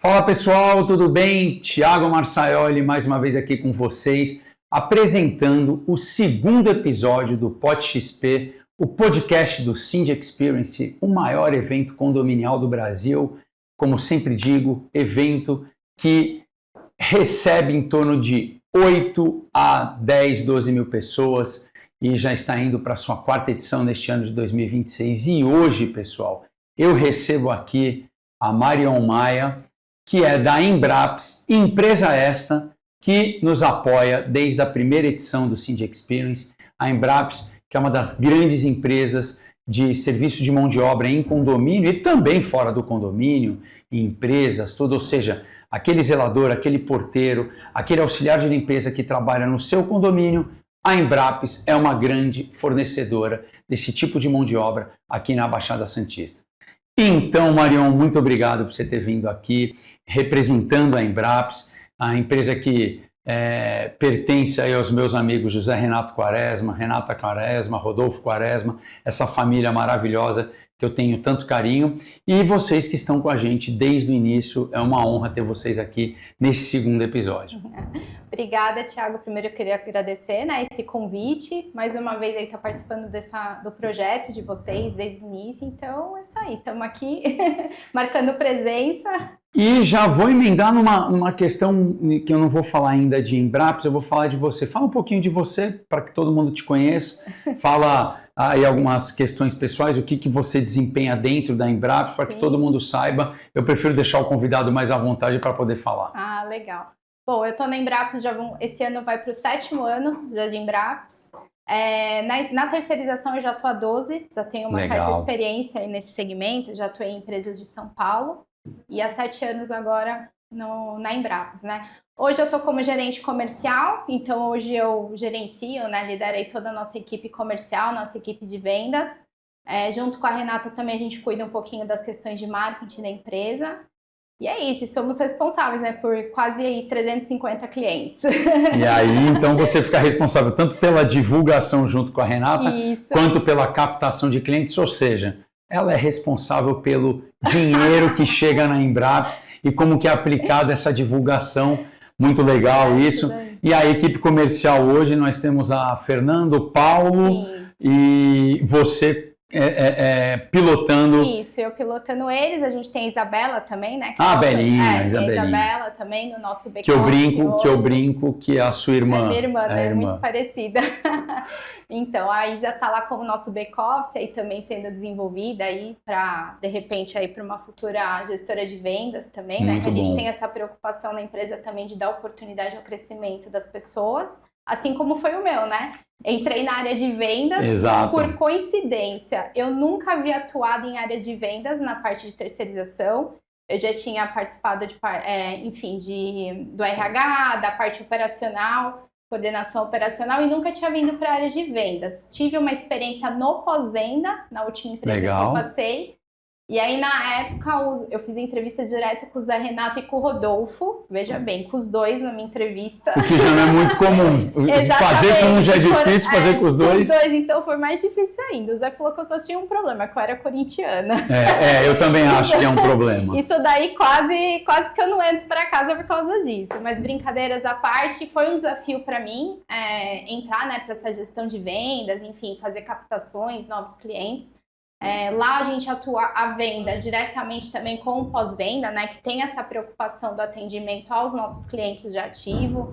Fala pessoal, tudo bem? Thiago Marçaioli mais uma vez aqui com vocês, apresentando o segundo episódio do PodXP, o podcast do Cindy Experience, o maior evento condominial do Brasil. Como sempre digo, evento que recebe em torno de 8 a 10, 12 mil pessoas e já está indo para a sua quarta edição neste ano de 2026. E hoje, pessoal, eu recebo aqui a Marion Maia, que é da Embraps, empresa esta que nos apoia desde a primeira edição do Cindy Experience. A Embraps, que é uma das grandes empresas de serviço de mão de obra em condomínio e também fora do condomínio, em empresas, tudo, ou seja, aquele zelador, aquele porteiro, aquele auxiliar de limpeza que trabalha no seu condomínio, a Embraps é uma grande fornecedora desse tipo de mão de obra aqui na Baixada Santista. Então, Marion, muito obrigado por você ter vindo aqui, representando a Embraps, a empresa que pertence aí aos meus amigos José Renato Quaresma, Renata Quaresma, Rodolfo Quaresma, essa família maravilhosa que eu tenho tanto carinho, e vocês que estão com a gente desde o início, é uma honra ter vocês aqui nesse segundo episódio. Obrigada, Thiago. Primeiro eu queria agradecer, esse convite, mais uma vez aí estar participando do projeto de vocês desde o início, então é isso aí, estamos aqui marcando presença. E já vou emendar numa questão que eu não vou falar ainda de Embraps, eu vou falar de você. Fala um pouquinho de você, para que todo mundo te conheça. Fala aí algumas questões pessoais, o que você desempenha dentro da Embraps, para que todo mundo saiba. Eu prefiro deixar o convidado mais à vontade para poder falar. Ah, legal. Bom, eu estou na Embraps, esse ano vai para o 7º ano já de Embraps. Na terceirização eu já estou há 12, já tenho uma certa experiência aí nesse segmento, já atuei em empresas de São Paulo. E há 7 anos agora na Embraps, Hoje eu estou como gerente comercial, então hoje eu gerencio, liderei toda a nossa equipe comercial, nossa equipe de vendas. Junto com a Renata também a gente cuida um pouquinho das questões de marketing da empresa. E é isso, somos responsáveis por quase aí 350 clientes. E aí, então você fica responsável tanto pela divulgação junto com a Renata, quanto pela captação de clientes, ou seja, ela é responsável pelo dinheiro que chega na Embraps e como que é aplicada essa divulgação. Muito legal isso. E a equipe comercial hoje, nós temos a Fernando, o Paulo e você pilotando. Isso, eu pilotando eles. A gente tem a Isabela também, Belinha, Isabela também no nosso back-office. Que eu brinco que é a sua irmã. Minha irmã, muito parecida. Então, a Isa está lá como nosso back-office, aí também sendo desenvolvida aí para, de repente, aí para uma futura gestora de vendas também, que a gente tem essa preocupação na empresa também de dar oportunidade ao crescimento das pessoas, assim como foi o meu, Entrei na área de vendas. Por coincidência, eu nunca havia atuado em área de vendas na parte de terceirização. Eu já tinha participado do RH, da parte operacional, coordenação operacional, e nunca tinha vindo para a área de vendas. Tive uma experiência no pós-venda, na última empresa que eu passei. E aí, na época, eu fiz entrevista direto com o Zé Renato e com o Rodolfo. Veja bem, com os dois na minha entrevista. O que já não é muito comum. Fazer com um já é difícil, fazer com os dois. Com os dois, então, foi mais difícil ainda. O Zé falou que eu só tinha um problema, que eu era corintiana. Eu também acho que é um problema. Isso daí quase que eu não entro para casa por causa disso. Mas brincadeiras à parte, foi um desafio para mim entrar para essa gestão de vendas, enfim, fazer captações, novos clientes. Lá a gente atua a venda diretamente também com o pós-venda, que tem essa preocupação do atendimento aos nossos clientes de ativo,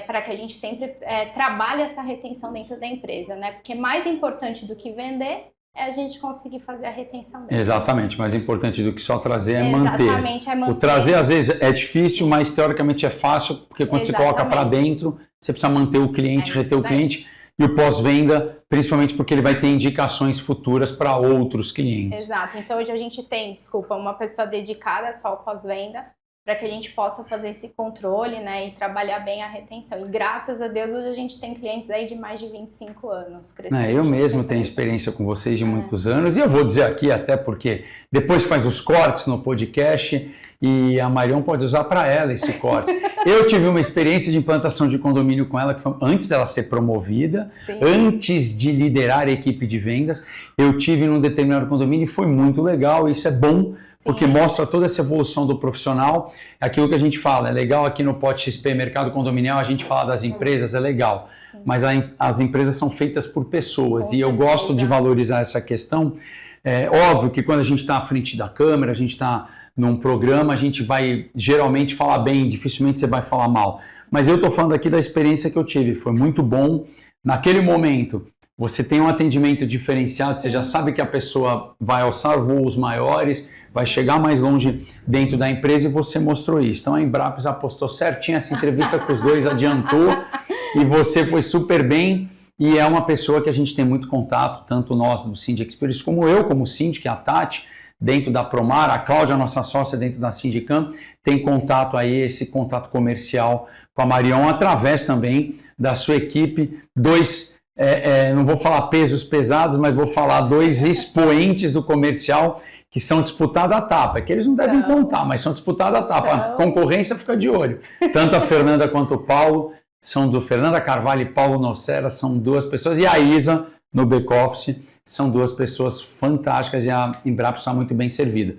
para que a gente sempre trabalhe essa retenção dentro da empresa, Porque mais importante do que vender é a gente conseguir fazer a retenção deles. Exatamente, mais importante do que só trazer é manter. Exatamente, é manter. O trazer às vezes é difícil, mas teoricamente é fácil, porque quando você coloca para dentro, você precisa manter o cliente, reter o cliente. E o pós-venda, principalmente porque ele vai ter indicações futuras para outros clientes. Exato. Então, hoje a gente tem, uma pessoa dedicada só ao pós-venda, para que a gente possa fazer esse controle, e trabalhar bem a retenção. E graças a Deus, hoje a gente tem clientes aí de mais de 25 anos. Eu mesmo tenho experiência com vocês de muitos anos, e eu vou dizer aqui até porque depois faz os cortes no podcast, e a Marion pode usar para ela esse corte. Eu tive uma experiência de implantação de condomínio com ela, que foi antes dela ser promovida, Sim. antes de liderar a equipe de vendas. Eu tive num determinado condomínio e foi muito legal, isso é bom, porque mostra toda essa evolução do profissional. Aquilo que a gente fala, é legal aqui no Pod XP Mercado Condominial, a gente fala das empresas, é legal, mas as empresas são feitas por pessoas, e eu gosto de valorizar essa questão. É óbvio que quando a gente está à frente da câmera, a gente está num programa, a gente vai geralmente falar bem, dificilmente você vai falar mal. Mas eu estou falando aqui da experiência que eu tive, foi muito bom. Naquele momento, você tem um atendimento diferenciado, você já sabe que a pessoa vai alçar voos maiores, vai chegar mais longe dentro da empresa, e você mostrou isso. Então a Embrapes apostou certinho, essa entrevista com os dois adiantou, e você foi super bem. E é uma pessoa que a gente tem muito contato, tanto nós do Cindy Experience, como eu, como síndico, a Tati, dentro da Promar, a Cláudia, nossa sócia dentro da Sindicam, tem contato aí, esse contato comercial com a Marion, através também da sua equipe, não vou falar pesos pesados, mas vou falar dois expoentes do comercial que são disputados a tapa, que eles não devem contar, mas são disputados a tapa. A concorrência fica de olho, tanto a Fernanda quanto o Paulo. São do Fernanda Carvalho e Paulo Nocera, são duas pessoas, e a Isa, no back-office, são duas pessoas fantásticas, e a Embrapes está muito bem servida.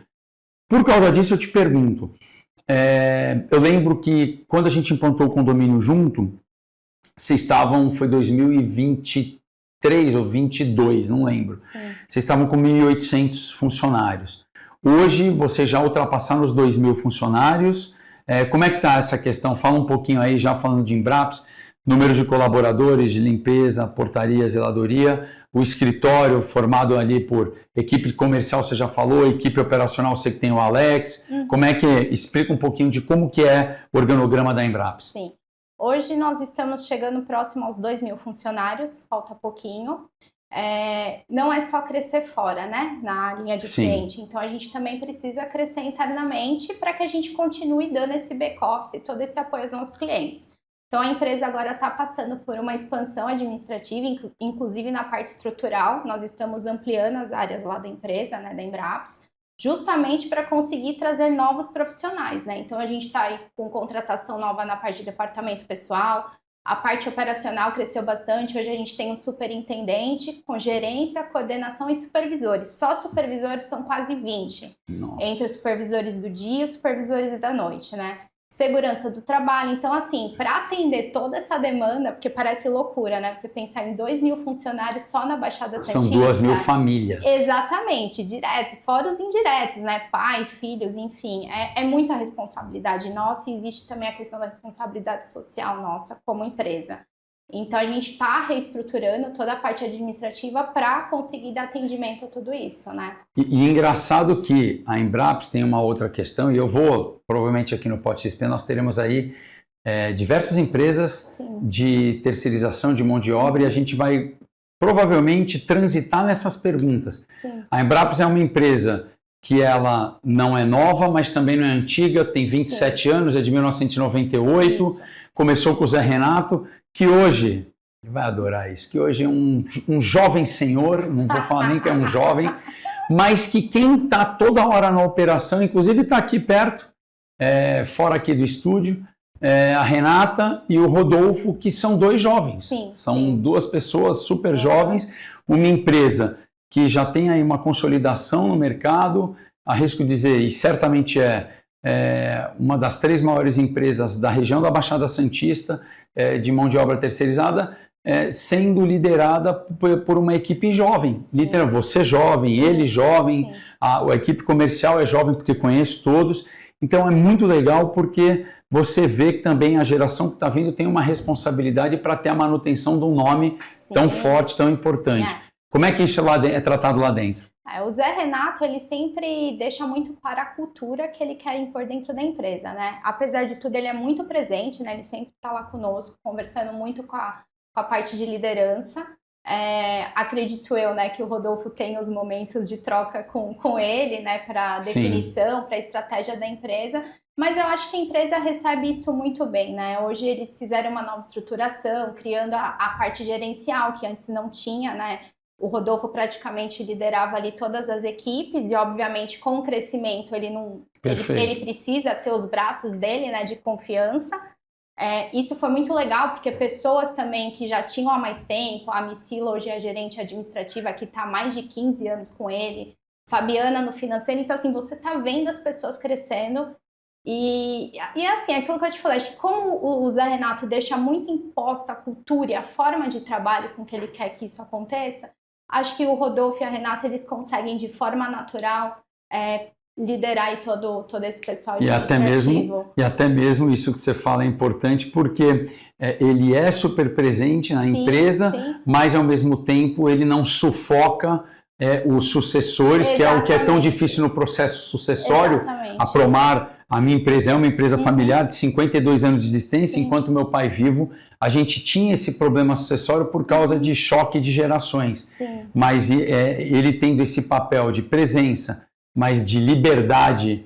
Por causa disso, eu te pergunto, eu lembro que quando a gente implantou o condomínio junto, vocês estavam, foi 2023 ou 2022, não lembro, vocês estavam com 1.800 funcionários. Hoje, vocês já ultrapassaram os 2.000 funcionários. Como é que está essa questão? Fala um pouquinho aí, já falando de Embrapes, número de colaboradores, de limpeza, portaria, zeladoria, o escritório formado ali por equipe comercial, você já falou, equipe operacional, você que tem o Alex. Como é que explica um pouquinho de como que é o organograma da Embrapes? Sim. Hoje nós estamos chegando próximo aos 2.000 funcionários, falta pouquinho. Não é só crescer fora, né, na linha de cliente, então a gente também precisa crescer internamente para que a gente continue dando esse back-office, todo esse apoio aos nossos clientes. Então a empresa agora está passando por uma expansão administrativa, inclusive na parte estrutural, nós estamos ampliando as áreas lá da empresa, né, da Embrapes, justamente para conseguir trazer novos profissionais, né, então a gente está aí com contratação nova na parte de departamento pessoal. A parte operacional cresceu bastante, hoje a gente tem um superintendente com gerência, coordenação e supervisores. Só supervisores são quase 20, entre os supervisores do dia e os supervisores da noite, né? Segurança do trabalho, então assim, para atender toda essa demanda, porque parece loucura, né? Você pensar em 2.000 funcionários só na Baixada Santista. São 2.000 famílias. Exatamente, direto, fora os indiretos, né? Pai, filhos, enfim, é muita responsabilidade nossa, e existe também a questão da responsabilidade social nossa como empresa. Então a gente está reestruturando toda a parte administrativa para conseguir dar atendimento a tudo isso, né? E engraçado que a Embrapes tem uma outra questão, e eu vou, provavelmente aqui no Pod XP, nós teremos aí diversas empresas de terceirização de mão de obra, e a gente vai provavelmente transitar nessas perguntas. A Embrapes é uma empresa que ela não é nova, mas também não é antiga, tem 27 anos, é de 1998, começou com o Zé Renato, que hoje, ele vai adorar isso, que hoje é um jovem senhor, não vou falar nem que é um jovem, mas que quem está toda hora na operação, inclusive está aqui perto, fora aqui do estúdio, a Renata e o Rodolfo, que são dois jovens, são duas pessoas super jovens, uma empresa que já tem aí uma consolidação no mercado, arrisco dizer, e certamente uma das 3 maiores empresas da região da Baixada Santista, de mão de obra terceirizada, sendo liderada por uma equipe jovem. Literalmente, você jovem, ele jovem, a equipe comercial é jovem porque conhece todos. Então é muito legal porque você vê que também a geração que está vindo tem uma responsabilidade para ter a manutenção de um nome tão forte, tão importante. Como é que isso é tratado lá dentro? O Zé Renato, ele sempre deixa muito clara a cultura que ele quer impor dentro da empresa, né? Apesar de tudo, ele é muito presente, né? Ele sempre está lá conosco, conversando muito com a parte de liderança. Acredito eu, né, que o Rodolfo tem os momentos de troca com ele, né, para definição, para a estratégia da empresa. Mas eu acho que a empresa recebe isso muito bem, né? Hoje eles fizeram uma nova estruturação, criando a parte gerencial, que antes não tinha, né? o Rodolfo praticamente liderava ali todas as equipes e, obviamente, com o crescimento, ele precisa ter os braços dele, né, de confiança. Isso foi muito legal, porque pessoas também que já tinham há mais tempo, a Micila hoje é a gerente administrativa, que está há mais de 15 anos com ele, Fabiana no financeiro, então assim, você está vendo as pessoas crescendo e assim, aquilo que eu te falei, acho que como o Zé Renato deixa muito imposta a cultura e a forma de trabalho com que ele quer que isso aconteça, acho que o Rodolfo e a Renata, eles conseguem de forma natural liderar aí todo esse pessoal administrativo. E até mesmo isso que você fala é importante, porque ele é super presente na empresa, mas ao mesmo tempo ele não sufoca os sucessores, que é o que é tão difícil no processo sucessório. A Promar, a minha empresa é uma empresa familiar de 52 anos de existência, enquanto meu pai vivo, a gente tinha esse problema sucessório por causa de choque de gerações. Mas ele tendo esse papel de presença, mas de liberdade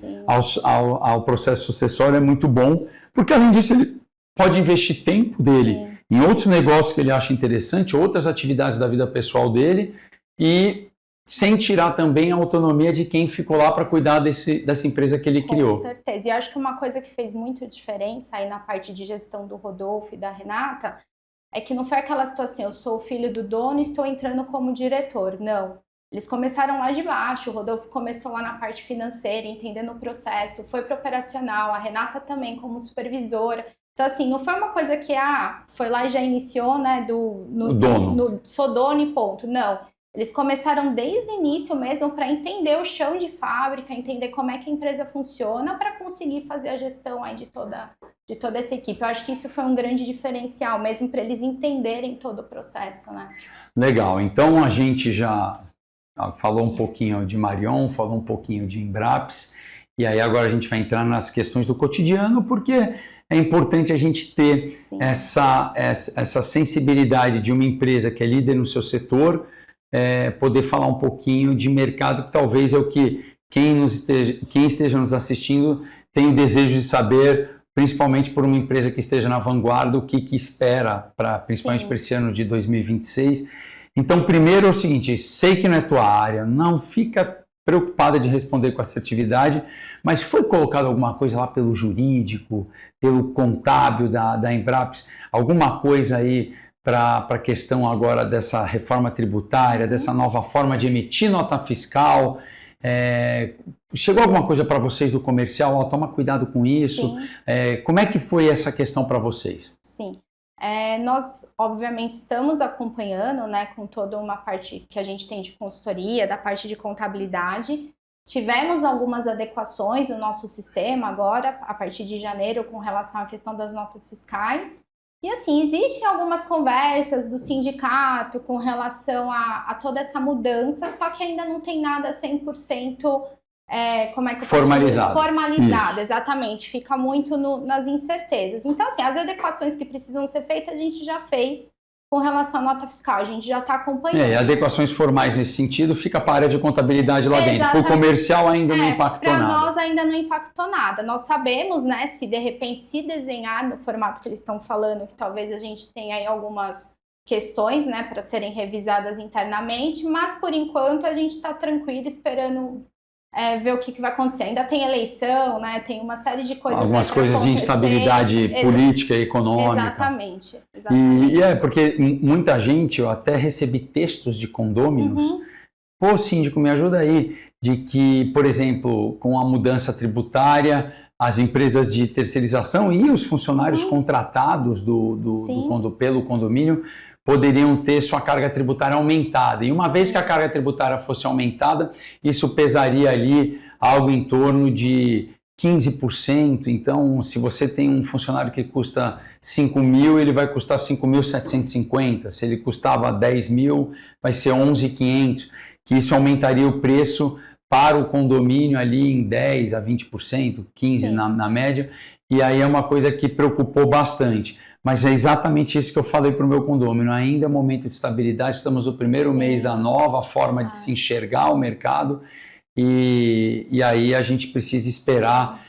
ao processo sucessório é muito bom, porque além disso ele pode investir tempo dele em outros negócios que ele acha interessante, outras atividades da vida pessoal dele, e sem tirar também a autonomia de quem ficou lá para cuidar dessa empresa que ele criou. Com certeza. E acho que uma coisa que fez muito diferença aí na parte de gestão do Rodolfo e da Renata é que não foi aquela situação, eu sou o filho do dono e estou entrando como diretor. Não. Eles começaram lá de baixo, o Rodolfo começou lá na parte financeira, entendendo o processo, foi para o operacional, a Renata também como supervisora. Então, assim, não foi uma coisa que, foi lá e já iniciou, né, sou dono e ponto. Não. Eles começaram desde o início mesmo para entender o chão de fábrica, entender como é que a empresa funciona para conseguir fazer a gestão aí de toda essa equipe. Eu acho que isso foi um grande diferencial mesmo para eles entenderem todo o processo, né? Legal. Então a gente já falou um pouquinho de Marion, falou um pouquinho de Embraps, e aí agora a gente vai entrar nas questões do cotidiano, porque é importante a gente ter essa sensibilidade de uma empresa que é líder no seu setor, poder falar um pouquinho de mercado, que talvez é o que quem esteja nos assistindo tem o desejo de saber, principalmente por uma empresa que esteja na vanguarda, o que espera, principalmente para esse ano de 2026. Então, primeiro é o seguinte, sei que não é tua área, não fica preocupada de responder com assertividade, mas foi colocado alguma coisa lá pelo jurídico, pelo contábil da Embraps, alguma coisa aí para a questão agora dessa reforma tributária, dessa nova forma de emitir nota fiscal? Chegou alguma coisa para vocês do comercial? Toma cuidado com isso. Como é que foi essa questão para vocês? Sim. Nós, obviamente, estamos acompanhando, né, com toda uma parte que a gente tem de consultoria, da parte de contabilidade. Tivemos algumas adequações no nosso sistema agora, a partir de janeiro, com relação à questão das notas fiscais. E assim, existem algumas conversas do sindicato com relação a toda essa mudança, só que ainda não tem nada 100% formalizado. Formalizado, exatamente. Fica muito nas incertezas. Então, assim, as adequações que precisam ser feitas, a gente já fez com relação à nota fiscal. A gente já está acompanhando. E adequações formais nesse sentido fica para a área de contabilidade lá dentro. Para o comercial ainda não impactou nada. Para nós ainda não impactou nada. Nós sabemos, né, se de repente se desenhar no formato que eles estão falando, que talvez a gente tenha aí algumas questões, né, para serem revisadas internamente, mas por enquanto a gente está tranquilo esperando ver o que vai acontecer. Ainda tem eleição, né? Tem uma série de coisas. Algumas coisas de instabilidade política e econômica. Exatamente. E porque muita gente, eu até recebi textos de condôminos. Pô, síndico, me ajuda aí. De que, por exemplo, com a mudança tributária, as empresas de terceirização e os funcionários contratados pelo condomínio poderiam ter sua carga tributária aumentada. E uma vez que a carga tributária fosse aumentada, isso pesaria ali algo em torno de 15%. Então, se você tem um funcionário que custa 5 mil, ele vai custar 5.750. Se ele custava 10 mil, vai ser 11.500. Que isso aumentaria o preço para o condomínio ali em 10% a 20%, 15% na média. E aí é uma coisa que preocupou bastante. Mas é exatamente isso que eu falei para o meu condomínio. Ainda é momento de estabilidade, estamos no primeiro mês da nova forma de se enxergar o mercado e aí a gente precisa esperar,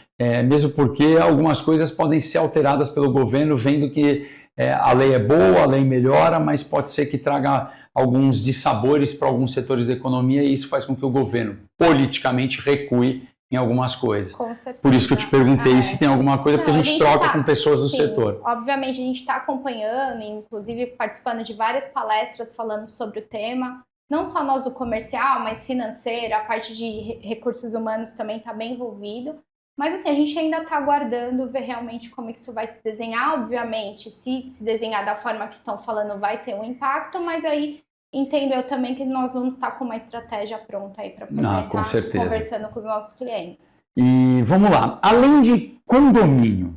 mesmo porque algumas coisas podem ser alteradas pelo governo, vendo que a lei é boa, a lei melhora, mas pode ser que traga alguns dissabores para alguns setores da economia e isso faz com que o governo politicamente recue em algumas coisas. Com certeza. Por isso que eu te perguntei se tem alguma coisa, porque a gente troca com pessoas do setor. Obviamente a gente está acompanhando, inclusive participando de várias palestras falando sobre o tema. Não só nós do comercial, mas financeiro, a parte de recursos humanos também está bem envolvido. Mas assim, a gente ainda está aguardando ver realmente como isso vai se desenhar. Obviamente, se desenhar da forma que estão falando, vai ter um impacto, mas aí entendo eu também que nós vamos estar com uma estratégia pronta aí para poder estar conversando com os nossos clientes. E vamos lá, além de condomínio,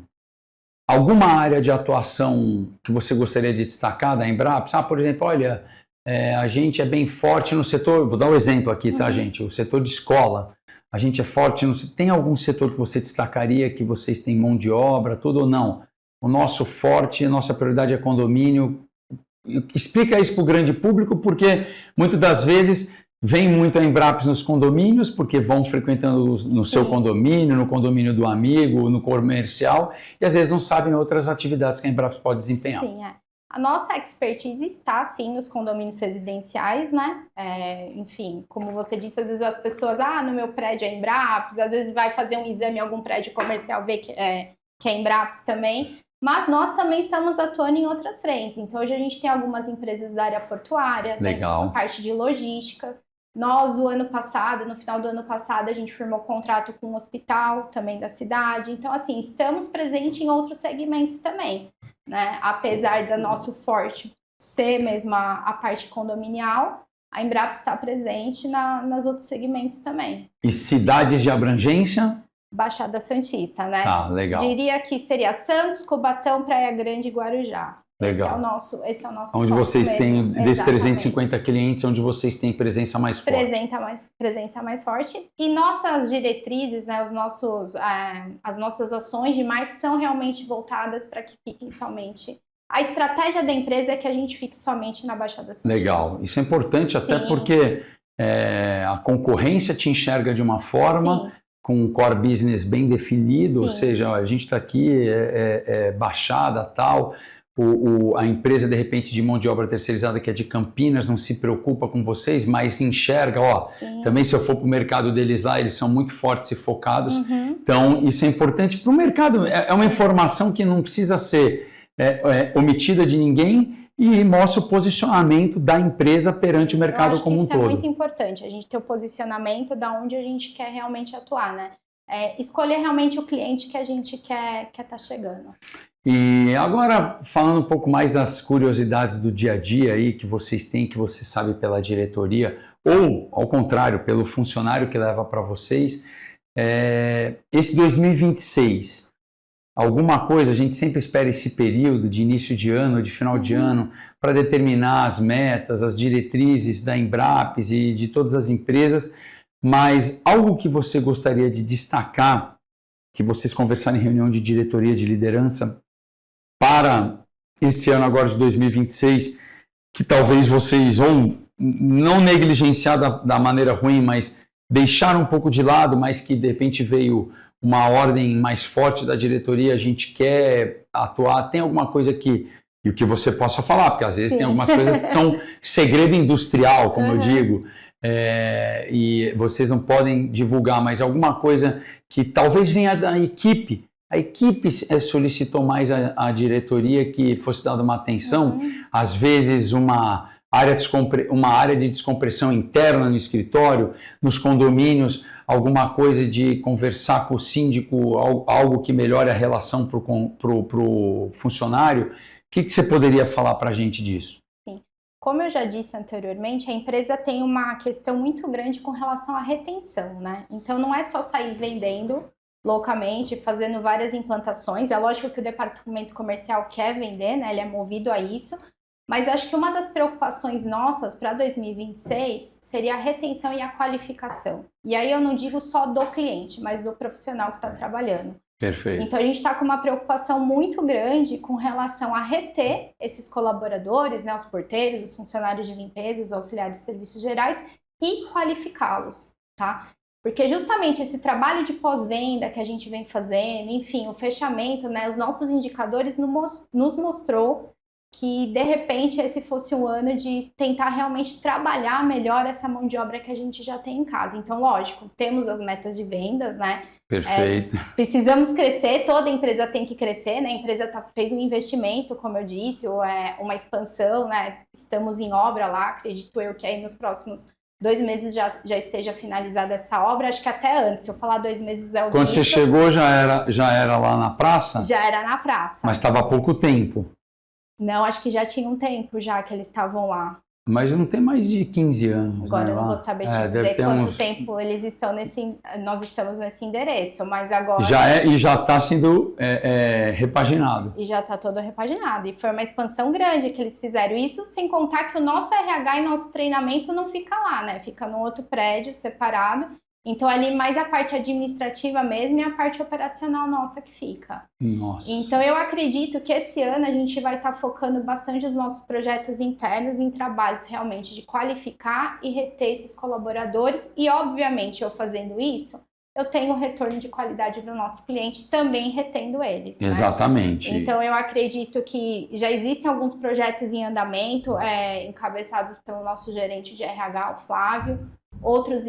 alguma área de atuação que você gostaria de destacar da Embraps? Por exemplo, olha, a gente é bem forte no setor, vou dar um exemplo aqui, tá, gente? O setor de escola, a gente é forte tem algum setor que você destacaria que vocês têm mão de obra, tudo ou não? O nosso forte, a nossa prioridade é condomínio. Explica isso para o grande público, porque muitas das vezes vem muito a Embraps nos condomínios, porque vão frequentando no seu condomínio, no condomínio do amigo, no comercial, e às vezes não sabem outras atividades que a Embraps pode desempenhar. Sim, A nossa expertise está, sim, nos condomínios residenciais, né? Enfim, como você disse, às vezes as pessoas, no meu prédio é Embraps, às vezes vai fazer um exame em algum prédio comercial, vê que é Embraps também. Mas nós também estamos atuando em outras frentes. Então, hoje a gente tem algumas empresas da área portuária, legal, a parte de logística. Nós, no final do ano passado, a gente firmou contrato com um hospital também da cidade. Então, assim, estamos presentes em outros segmentos também, né? Apesar do nosso forte ser mesmo a parte condominial, a Embraps está presente nos outros segmentos também. E cidades de abrangência? Baixada Santista, né? Legal. Diria que seria Santos, Cubatão, Praia Grande e Guarujá. Legal. Esse é o nosso onde vocês mesmo. têm, desses Exatamente. 350 clientes, onde vocês têm presença mais forte. Presença mais forte. E nossas diretrizes, né, as nossas ações de marketing são realmente voltadas para que fiquem somente... A estratégia da empresa é que a gente fique somente na Baixada Santista. Legal. Isso é importante, até porque a concorrência te enxerga de uma forma... com um core business bem definido, ou seja, a gente está aqui, Baixada, tal, a empresa, de repente, de mão de obra terceirizada, que é de Campinas, não se preocupa com vocês, mas enxerga, também se eu for para o mercado deles lá, eles são muito fortes e focados, então isso é importante para o mercado, é uma informação que não precisa ser omitida de ninguém, e mostra o posicionamento da empresa perante o mercado como um todo. Isso é muito importante, a gente ter o posicionamento da onde a gente quer realmente atuar, né? Escolher realmente o cliente que a gente quer estar chegando. E agora, falando um pouco mais das curiosidades do dia a dia aí que vocês têm, que você sabe pela diretoria, ou, ao contrário, pelo funcionário que leva para vocês, esse 2026... Alguma coisa, a gente sempre espera esse período de início de ano, de final de ano, para determinar as metas, as diretrizes da Embraps e de todas as empresas, mas algo que você gostaria de destacar, que vocês conversaram em reunião de diretoria de liderança para esse ano agora de 2026, que talvez vocês vão não negligenciar da maneira ruim, mas deixar um pouco de lado, mas que de repente veio uma ordem mais forte da diretoria, a gente quer atuar, tem alguma coisa que você possa falar, porque às vezes tem algumas coisas que são segredo industrial, como eu digo, e vocês não podem divulgar, mas alguma coisa que talvez venha da equipe, a equipe solicitou mais a diretoria que fosse dada uma atenção, às vezes uma área de descompressão interna no escritório, nos condomínios, alguma coisa de conversar com o síndico, algo que melhore a relação para o funcionário. O que você poderia falar para a gente disso? Sim. Como eu já disse anteriormente, a empresa tem uma questão muito grande com relação à retenção, né? Então, não é só sair vendendo loucamente, fazendo várias implantações. É lógico que o departamento comercial quer vender, né? Ele é movido a isso. Mas acho que uma das preocupações nossas para 2026 seria a retenção e a qualificação. E aí eu não digo só do cliente, mas do profissional que está trabalhando. Perfeito. Então a gente está com uma preocupação muito grande com relação a reter esses colaboradores, né, os porteiros, os funcionários de limpeza, os auxiliares de serviços gerais e qualificá-los, tá? Porque justamente esse trabalho de pós-venda que a gente vem fazendo, enfim, o fechamento, né, os nossos indicadores nos mostrou que, de repente, esse fosse um ano de tentar realmente trabalhar melhor essa mão de obra que a gente já tem em casa. Então, lógico, temos as metas de vendas, né? Perfeito. Precisamos crescer, toda empresa tem que crescer, né? A empresa fez um investimento, como eu disse, ou uma expansão, né? Estamos em obra lá, acredito eu que aí nos próximos 2 meses já esteja finalizada essa obra, acho que até antes, se eu falar 2 meses é o Quando você chegou, já era lá na praça? Já era na praça. Mas estava há pouco tempo. Não, acho que já tinha um tempo já que eles estavam lá. Mas não tem mais de 15 anos, agora né, eu não vou saber te dizer quanto tempo eles estão nós estamos nesse endereço, mas agora... E já está sendo repaginado. E já está todo repaginado. E foi uma expansão grande que eles fizeram. Isso sem contar que o nosso RH e nosso treinamento não fica lá, né? Fica num outro prédio separado. Então, ali mais a parte administrativa mesmo e a parte operacional nossa que fica. Nossa. Então, eu acredito que esse ano a gente vai estar focando bastante os nossos projetos internos em trabalhos realmente de qualificar e reter esses colaboradores. E, obviamente, eu fazendo isso, eu tenho o retorno de qualidade do nosso cliente também retendo eles. Exatamente. Né? Então, eu acredito que já existem alguns projetos em andamento, encabeçados pelo nosso gerente de RH, o Flávio. Outros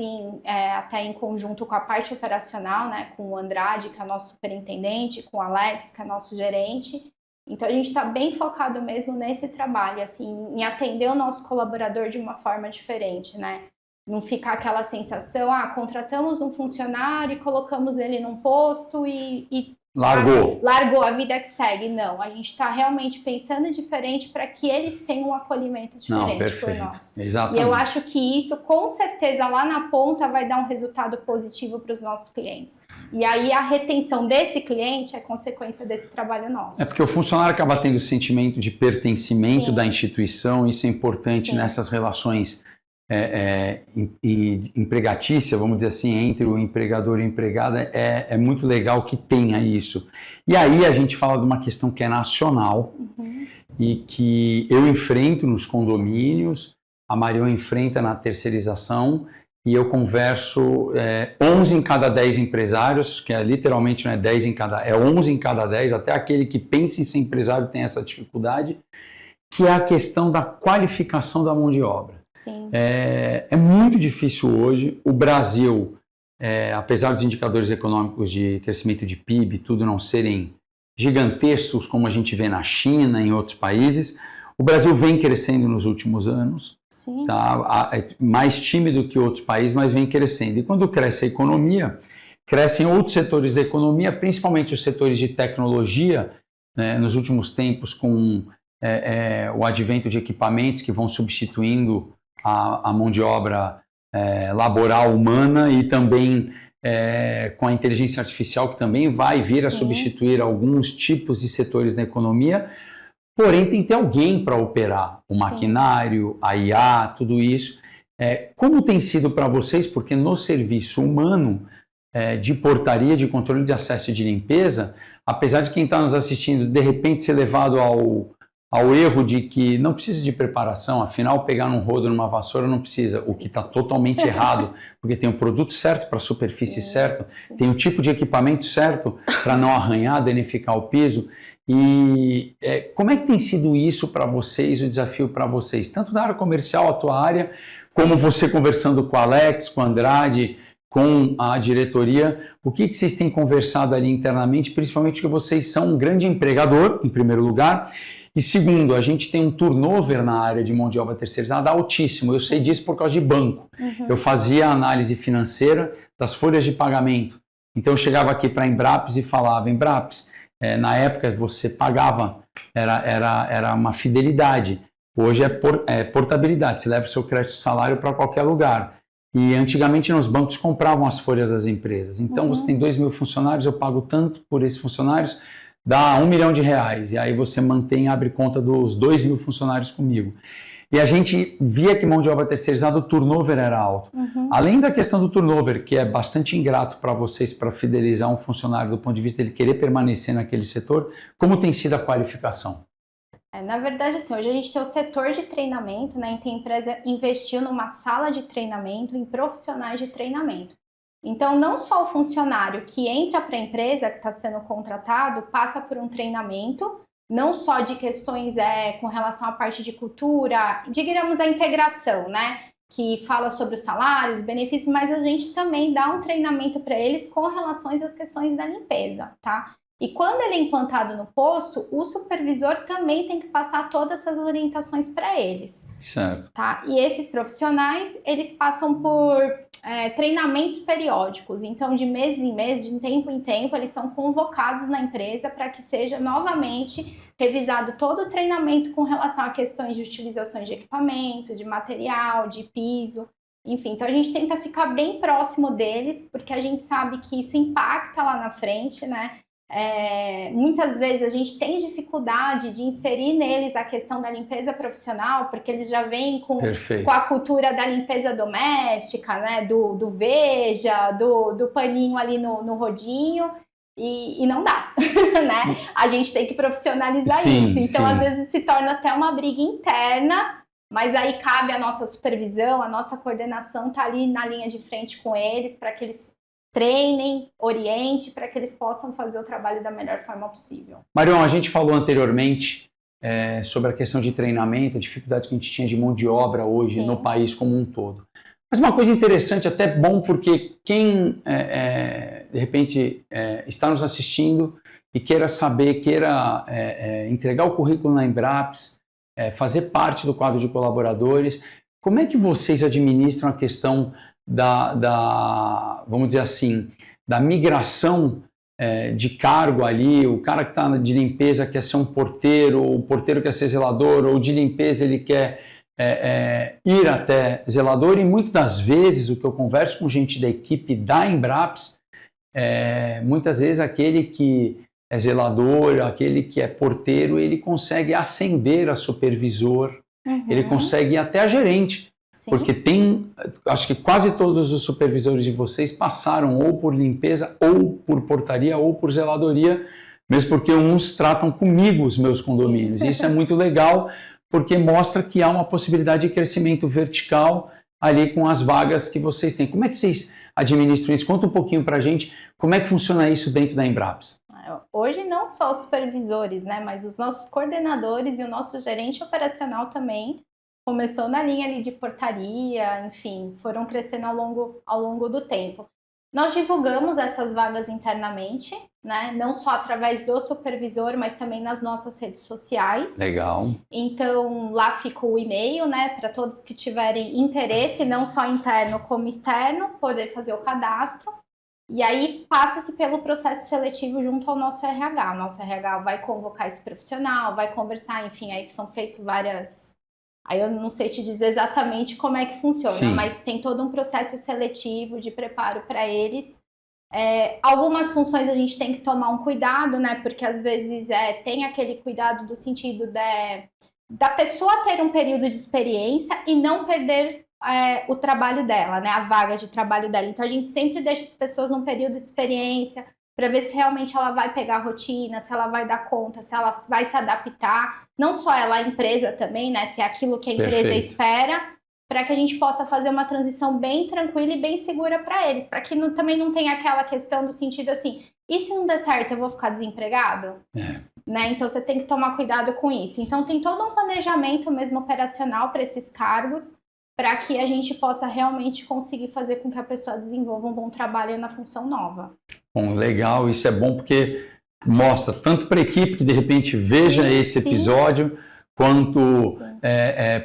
até em conjunto com a parte operacional, né, com o Andrade, que é nosso superintendente, com o Alex, que é nosso gerente. Então, a gente está bem focado mesmo nesse trabalho, assim, em atender o nosso colaborador de uma forma diferente, né? Não ficar aquela sensação, contratamos um funcionário e colocamos ele num posto e largou a vida que segue. Não, a gente está realmente pensando diferente para que eles tenham um acolhimento diferente por nós. Exatamente. E eu acho que isso, com certeza, lá na ponta vai dar um resultado positivo para os nossos clientes. E aí a retenção desse cliente é consequência desse trabalho nosso. É porque o funcionário acaba tendo o sentimento de pertencimento da instituição, isso é importante nessas relações empregatícia, vamos dizer assim, entre o empregador e o empregado, é muito legal que tenha isso. E aí a gente fala de uma questão que é nacional e que eu enfrento nos condomínios, a Marion enfrenta na terceirização e eu converso 11 em cada 10 empresários, que literalmente não é 10 em cada, é 11 em cada 10, até aquele que pensa em ser empresário tem essa dificuldade, que é a questão da qualificação da mão de obra. Sim. É muito difícil hoje. O Brasil, apesar dos indicadores econômicos de crescimento de PIB, tudo não serem gigantescos como a gente vê na China, em outros países, o Brasil vem crescendo nos últimos anos. Sim. Tá? É mais tímido que outros países, mas vem crescendo. E quando cresce a economia, crescem outros setores da economia, principalmente os setores de tecnologia, né, nos últimos tempos com o advento de equipamentos que vão substituindo a mão de obra laboral humana e também com a inteligência artificial que também vai vir a substituir alguns tipos de setores da economia, porém tem que ter alguém para operar o maquinário, a IA, tudo isso. Como tem sido para vocês, porque no serviço humano de portaria, de controle de acesso e de limpeza, apesar de quem está nos assistindo de repente ser levado ao erro de que não precisa de preparação, afinal pegar num rodo, numa vassoura não precisa, o que está totalmente errado, porque tem o produto certo para a superfície certa, tem o tipo de equipamento certo para não arranhar, danificar o piso. E como é que tem sido isso para vocês, o desafio para vocês, tanto na área comercial, a tua área, como você conversando com o Alex, com o Andrade, com a diretoria, o que vocês têm conversado ali internamente, principalmente porque vocês são um grande empregador, em primeiro lugar, e segundo, a gente tem um turnover na área de mão de obra terceirizada altíssimo. Eu sei disso por causa de banco. Eu fazia análise financeira das folhas de pagamento. Então eu chegava aqui para a Embrapes e falava, Embrapes, na época você pagava, era uma fidelidade. Hoje é portabilidade, você leva o seu crédito salário para qualquer lugar. E antigamente os bancos compravam as folhas das empresas. Então você tem 2.000 funcionários, eu pago tanto por esses funcionários, dá R$1 milhão, e aí você abre conta dos 2.000 funcionários comigo. E a gente via que mão de obra terceirizada, o turnover era alto. Além da questão do turnover, que é bastante ingrato para vocês, para fidelizar um funcionário do ponto de vista dele querer permanecer naquele setor, como tem sido a qualificação? Na verdade, assim, hoje a gente tem o setor de treinamento, né? Então a empresa investiu numa sala de treinamento, em profissionais de treinamento. Então, não só o funcionário que entra para a empresa, que está sendo contratado, passa por um treinamento, não só de questões com relação à parte de cultura, digamos a integração, né? Que fala sobre os salários, benefícios, mas a gente também dá um treinamento para eles com relação às questões da limpeza, tá? E quando ele é implantado no posto, o supervisor também tem que passar todas essas orientações para eles. Certo. Tá? E esses profissionais, eles passam por treinamentos periódicos. Então, de mês em mês, de tempo em tempo, eles são convocados na empresa para que seja novamente revisado todo o treinamento com relação a questões de utilização de equipamento, de material, de piso. Enfim, então a gente tenta ficar bem próximo deles, porque a gente sabe que isso impacta lá na frente, né? Muitas vezes a gente tem dificuldade de inserir neles a questão da limpeza profissional, porque eles já vêm com a cultura da limpeza doméstica, né? Do veja, do paninho ali no rodinho, e não dá, né? A gente tem que profissionalizar isso. Então, às vezes, se torna até uma briga interna, mas aí cabe a nossa supervisão, a nossa coordenação tá ali na linha de frente com eles, para que eles treinem, oriente, para que eles possam fazer o trabalho da melhor forma possível. Marion, a gente falou anteriormente sobre a questão de treinamento, a dificuldade que a gente tinha de mão de obra hoje no país como um todo. Mas uma coisa interessante, até bom, porque quem, de repente, está nos assistindo e queira saber, entregar o currículo na Embraps, fazer parte do quadro de colaboradores, como é que vocês administram a questão vamos dizer assim, da migração de cargo ali, o cara que está de limpeza quer ser um porteiro, o porteiro quer ser zelador, ou de limpeza ele quer ir até zelador, e muitas das vezes o que eu converso com gente da equipe da Embraps, muitas vezes aquele que é zelador, aquele que é porteiro, ele consegue ascender a supervisor, ele consegue ir até a gerente. Sim. Porque acho que quase todos os supervisores de vocês passaram ou por limpeza, ou por portaria, ou por zeladoria, mesmo porque uns tratam comigo os meus condomínios. Isso é muito legal, porque mostra que há uma possibilidade de crescimento vertical ali com as vagas que vocês têm. Como é que vocês administram isso? Conta um pouquinho pra gente como é que funciona isso dentro da Embraps. Hoje não só os supervisores, né, mas os nossos coordenadores e o nosso gerente operacional também começou na linha ali de portaria, enfim, foram crescendo ao longo do tempo. Nós divulgamos essas vagas internamente, né? Não só através do supervisor, mas também nas nossas redes sociais. Legal. Então, lá fica o e-mail, né? Para todos que tiverem interesse, não só interno como externo, poder fazer o cadastro. E aí passa-se pelo processo seletivo junto ao nosso RH. O nosso RH vai convocar esse profissional, vai conversar, enfim, aí são feitas várias... Aí eu não sei te dizer exatamente como é que funciona, sim, mas tem todo um processo seletivo de preparo para eles. Algumas funções a gente tem que tomar um cuidado, né? Porque às vezes tem aquele cuidado do sentido da pessoa ter um período de experiência e não perder o trabalho dela, né? A vaga de trabalho dela. Então a gente sempre deixa as pessoas num período de experiência, para ver se realmente ela vai pegar a rotina, se ela vai dar conta, se ela vai se adaptar. Não só ela, a empresa também, né? Se é aquilo que a empresa espera, para que a gente possa fazer uma transição bem tranquila e bem segura para eles, para que também não tenha aquela questão do sentido assim, e se não der certo, eu vou ficar desempregado? Né? Então você tem que tomar cuidado com isso. Então tem todo um planejamento mesmo operacional para esses cargos, para que a gente possa realmente conseguir fazer com que a pessoa desenvolva um bom trabalho na função nova. Bom, legal, isso é bom porque mostra tanto para a equipe que de repente veja esse episódio, quanto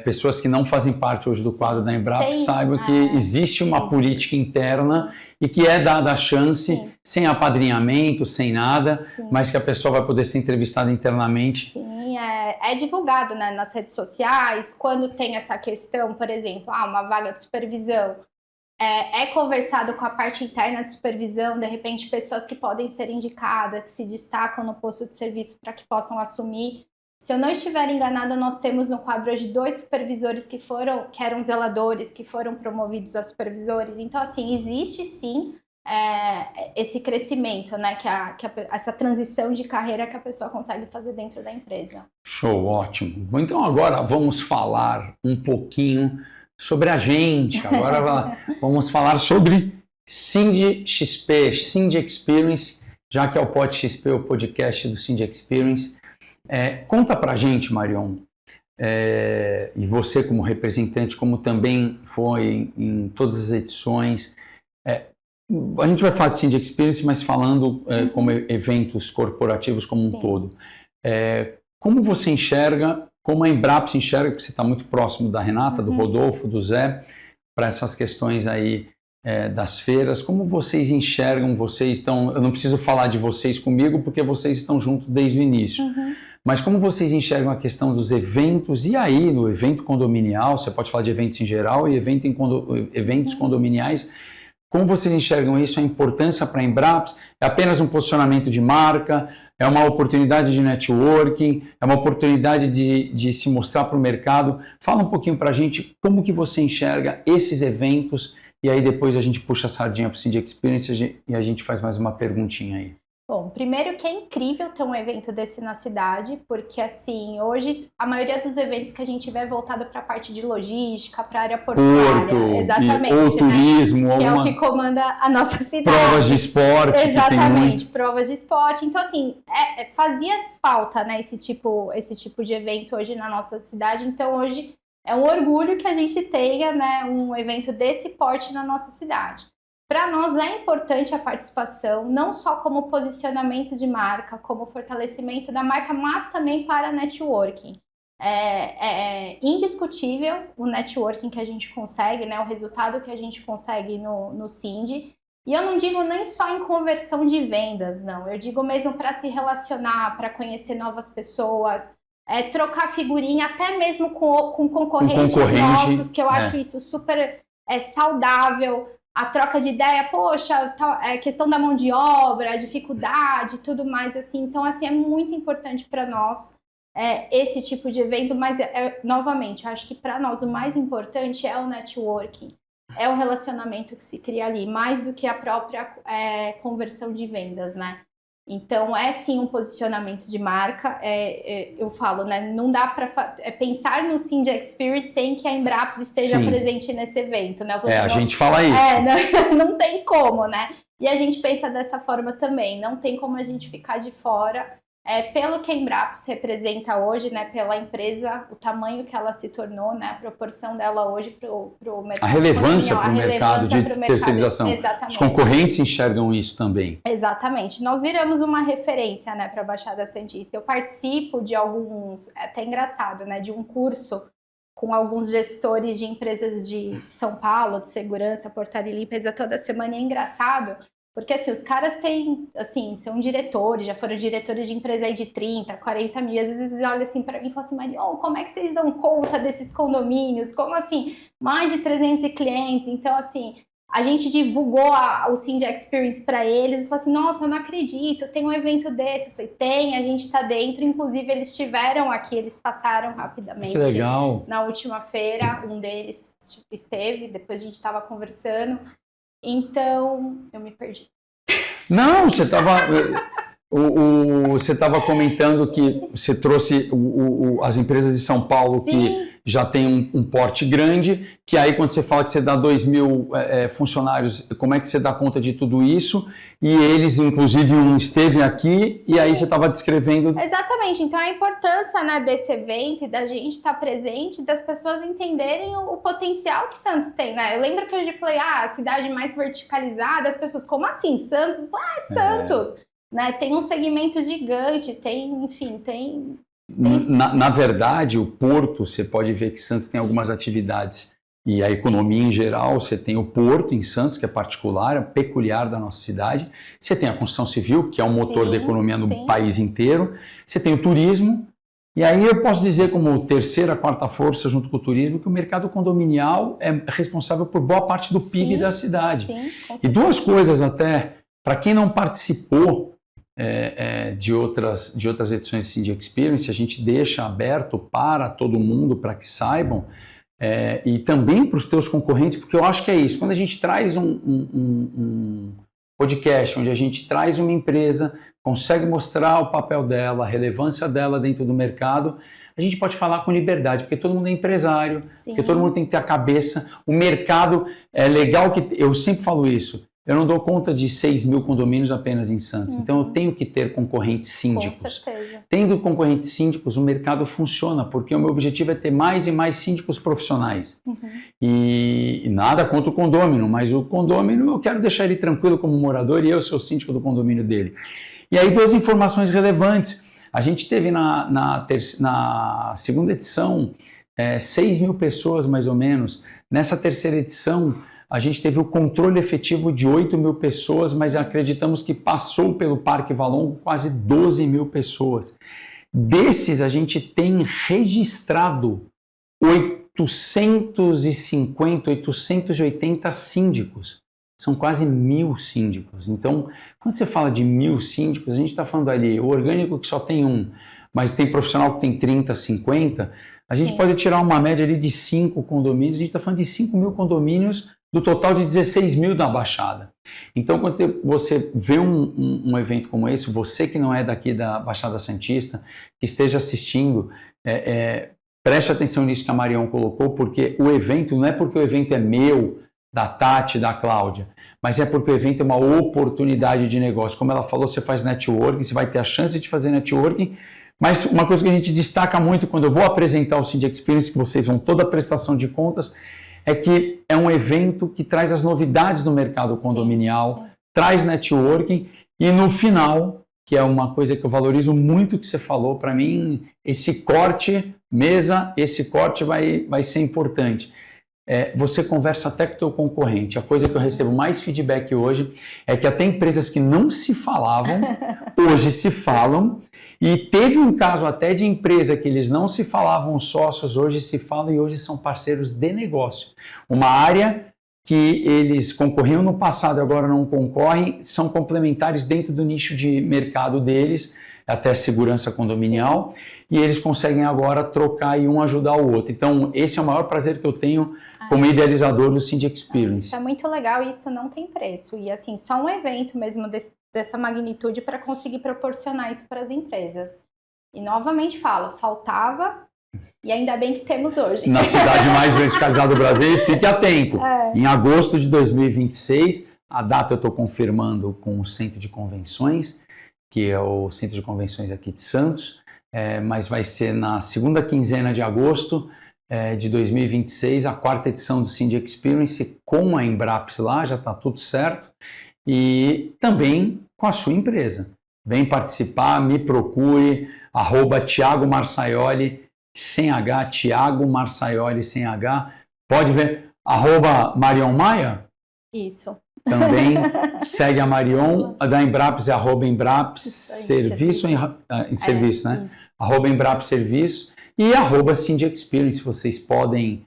pessoas que não fazem parte hoje do quadro da Embraps saibam que existe uma política interna e que é dada a chance, sem apadrinhamento, sem nada, mas que a pessoa vai poder ser entrevistada internamente. Sim, é divulgado, né, nas redes sociais, quando tem essa questão, por exemplo, uma vaga de supervisão, é conversado com a parte interna de supervisão, de repente pessoas que podem ser indicadas, que se destacam no posto de serviço para que possam assumir. Se eu não estiver enganada, nós temos no quadro hoje 2 supervisores que eram zeladores, que foram promovidos a supervisores. Então, assim, existe sim esse crescimento, né? Essa transição de carreira que a pessoa consegue fazer dentro da empresa. Show, ótimo. Então agora vamos falar um pouquinho sobre a gente. Agora vamos falar sobre Cindy XP, Cindy Experience, já que é o Pod XP, o podcast do Cindy Experience. Conta pra gente, Marion, e você como representante, como também foi em todas as edições, a gente vai falar de Cindy Experience, mas falando como eventos corporativos como um todo. Como você enxerga, como a Embrapa enxerga, porque você está muito próximo da Renata, do Rodolfo, do Zé, para essas questões aí das feiras, como vocês enxergam, vocês estão, eu não preciso falar de vocês comigo, porque vocês estão juntos desde o início, mas como vocês enxergam a questão dos eventos, e aí no evento condominial, você pode falar de eventos em geral e eventos condominiais, como vocês enxergam isso, a importância para a Embrapa? É apenas um posicionamento de marca? É uma oportunidade de networking? É uma oportunidade de se mostrar para o mercado? Fala um pouquinho para a gente como que você enxerga esses eventos e aí depois a gente puxa a sardinha para o Cindy Experience e a gente faz mais uma perguntinha aí. Bom, primeiro que é incrível ter um evento desse na cidade, porque assim, hoje a maioria dos eventos que a gente vê é voltado para a parte de logística, para a área portuária, exatamente, ou turismo, que é o que comanda a nossa cidade. Provas de esporte, exatamente, provas de esporte. Então assim, fazia falta, né, esse tipo de evento hoje na nossa cidade. Então hoje é um orgulho que a gente tenha, né, um evento desse porte na nossa cidade. Para nós é importante a participação, não só como posicionamento de marca, como fortalecimento da marca, mas também para networking. É indiscutível o networking que a gente consegue, né, o resultado que a gente consegue no Cindy. E eu não digo nem só em conversão de vendas, não. Eu digo mesmo para se relacionar, para conhecer novas pessoas, trocar figurinha, até mesmo com concorrentes nossos, que eu acho isso super saudável. A troca de ideia, poxa, questão da mão de obra, dificuldade, tudo mais assim. Então, assim, é muito importante para nós esse tipo de evento, mas, novamente, eu acho que para nós o mais importante é o networking, é o relacionamento que se cria ali, mais do que a própria conversão de vendas, né? Então, sim um posicionamento de marca, eu falo, né? Não dá para pensar no Cindy Experience sem que a Embrapa esteja presente nesse evento, né? A gente fala isso. Não tem como, né? E a gente pensa dessa forma também, não tem como a gente ficar de fora, pelo que a Embrapa representa hoje, né? Pela empresa, o tamanho que ela se tornou, né? A proporção dela hoje para o mercado. A relevância para o mercado de terceirização. Exatamente. Os concorrentes enxergam isso também. Exatamente. Nós viramos uma referência, né, para a Baixada Santista. Eu participo de alguns, até engraçado, né? De um curso com alguns gestores de empresas de São Paulo, de segurança, portaria e limpeza toda semana. E é engraçado, porque assim, os caras têm, assim, são diretores, já foram diretores de empresa aí de 30, 40 mil, às vezes olham assim para mim e falam assim, Marion, como é que vocês dão conta desses condomínios? Como assim? Mais de 300 clientes, então assim, a gente divulgou o Cindy Experience para eles, e falou assim, nossa, eu não acredito, tem um evento desse. Eu falei, tem, a gente está dentro, inclusive eles estiveram aqui, eles passaram rapidamente. Que legal. Na última feira, um deles esteve, depois a gente estava conversando. Então, eu me perdi. Não, você estava comentando que você trouxe as empresas de São Paulo. Sim. Que já tem um porte grande, que aí quando você fala que você dá 2.000 funcionários, como é que você dá conta de tudo isso? E eles, inclusive, um esteve aqui. Sim. E aí você estava descrevendo... Exatamente, então a importância, né, desse evento e da gente estar presente, das pessoas entenderem o potencial que Santos tem, né? Eu lembro que eu falei, a cidade mais verticalizada, as pessoas, como assim, Santos? Eu falei, Santos! Né? Tem um segmento gigante, tem... Na verdade, o Porto, você pode ver que Santos tem algumas atividades e a economia em geral, você tem o Porto em Santos, que é particular, é peculiar da nossa cidade, você tem a construção civil, que é o motor da economia no país inteiro, você tem o turismo, e aí eu posso dizer como terceira, quarta força junto com o turismo, que o mercado condominial é responsável por boa parte do PIB da cidade. E duas coisas até, para quem não participou de outras edições de Cindy Experience, a gente deixa aberto para todo mundo, para que saibam, e também para os teus concorrentes, porque eu acho que é isso, quando a gente traz um podcast, onde a gente traz uma empresa, consegue mostrar o papel dela, a relevância dela dentro do mercado, a gente pode falar com liberdade, porque todo mundo é empresário, porque todo mundo tem que ter a cabeça, o mercado é legal, que eu sempre falo isso, eu não dou conta de 6 mil condomínios apenas em Santos. Então, eu tenho que ter concorrentes síndicos. Com certeza. Tendo concorrentes síndicos, o mercado funciona, porque o meu objetivo é ter mais e mais síndicos profissionais. E nada contra o condômino, mas o condômino eu quero deixar ele tranquilo como morador e eu sou o síndico do condomínio dele. E aí, 2 informações relevantes. A gente teve na segunda edição 6 mil pessoas, mais ou menos. Nessa terceira edição, a gente teve o controle efetivo de 8 mil pessoas, mas acreditamos que passou pelo Parque Valongo quase 12 mil pessoas. Desses, a gente tem registrado 850, 880 síndicos. São quase 1.000 síndicos. Então, quando você fala de 1.000 síndicos, a gente está falando ali, o orgânico que só tem um, mas tem profissional que tem 30, 50, a gente pode tirar uma média ali de 5 condomínios, a gente está falando de 5 mil condomínios do total de 16 mil da Baixada. Então, quando você vê um evento como esse, você que não é daqui da Baixada Santista, que esteja assistindo, preste atenção nisso que a Marion colocou, porque o evento, não é porque o evento é meu, da Tati, da Cláudia, mas é porque o evento é uma oportunidade de negócio. Como ela falou, você faz networking, você vai ter a chance de fazer networking, mas uma coisa que a gente destaca muito quando eu vou apresentar o Cindy Experience, que vocês vão toda a prestação de contas, é que é um evento que traz as novidades do mercado condominial, traz networking e no final, que é uma coisa que eu valorizo muito que você falou, para mim, esse corte, esse corte vai ser importante. Você conversa até com o teu concorrente. A coisa que eu recebo mais feedback hoje é que até empresas que não se falavam, hoje se falam, e teve um caso até de empresa que eles não se falavam sócios, hoje se falam e hoje são parceiros de negócio. Uma área que eles concorriam no passado e agora não concorrem, são complementares dentro do nicho de mercado deles, até segurança condominial, e eles conseguem agora trocar e um ajudar o outro. Então, esse é o maior prazer que eu tenho como idealizador do Cindy Experience. Isso é muito legal e isso não tem preço. E assim, só um evento mesmo dessa magnitude para conseguir proporcionar isso para as empresas. E novamente falo, faltava e ainda bem que temos hoje. Na cidade mais verticalizada do Brasil, e fique atento. Em agosto de 2026, a data eu estou confirmando com o Centro de Convenções, que é o Centro de Convenções aqui de Santos, mas vai ser na segunda quinzena de agosto de 2026, a 4ª edição do Cindy Experience com a Embraps lá, já está tudo certo, e também com a sua empresa. Vem participar, me procure, @Thiago Marçaioli, sem H, Thiago Marçaioli, sem H, pode ver, @Marion Maia. Isso. Também segue a Marion, a da Embraps é @Embraps Serviço, em serviço, né? @Embraps Serviço e @Cindy Experience. Vocês podem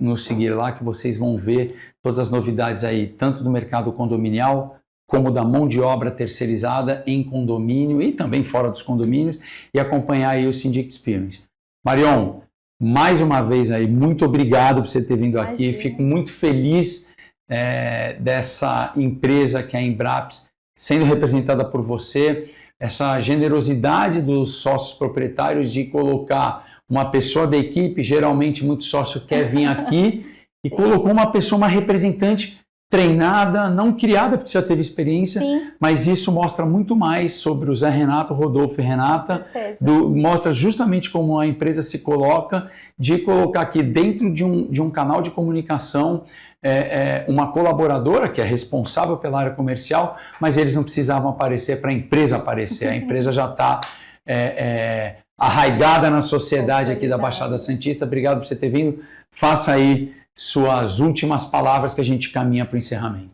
nos seguir lá, que vocês vão ver todas as novidades aí, tanto do mercado condominial, como da mão de obra terceirizada em condomínio e também fora dos condomínios, e acompanhar aí o Cindy Experience. Marion, mais uma vez aí, muito obrigado por você ter vindo aqui. Fico muito feliz dessa empresa que é a Embraps, sendo representada por você, essa generosidade dos sócios proprietários de colocar uma pessoa da equipe, geralmente muito sócio quer vir aqui, e colocou uma pessoa, uma representante treinada, não criada porque já teve experiência, mas isso mostra muito mais sobre o Zé Renato, Rodolfo e Renata, mostra justamente como a empresa se coloca, de colocar aqui dentro de um canal de comunicação uma colaboradora que é responsável pela área comercial, mas eles não precisavam aparecer para a empresa aparecer, a empresa já está arraigada na sociedade aqui da Baixada Santista. Obrigado por você ter vindo, faça aí suas últimas palavras que a gente caminha para o encerramento.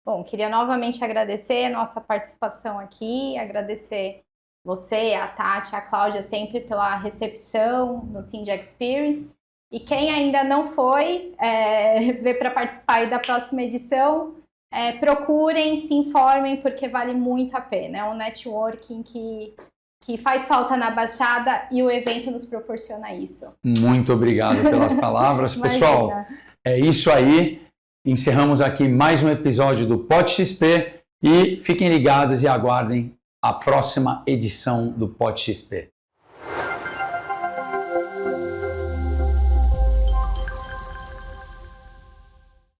Bom, queria novamente agradecer a nossa participação aqui, agradecer você, a Tati, a Cláudia sempre pela recepção no Cindy Experience. E quem ainda não foi ver para participar aí da próxima edição, procurem, se informem, porque vale muito a pena. É um networking que faz falta na Baixada e o evento nos proporciona isso. Muito obrigado pelas palavras. Pessoal, é isso aí. Encerramos aqui mais um episódio do Pod XP e fiquem ligados e aguardem a próxima edição do Pod XP.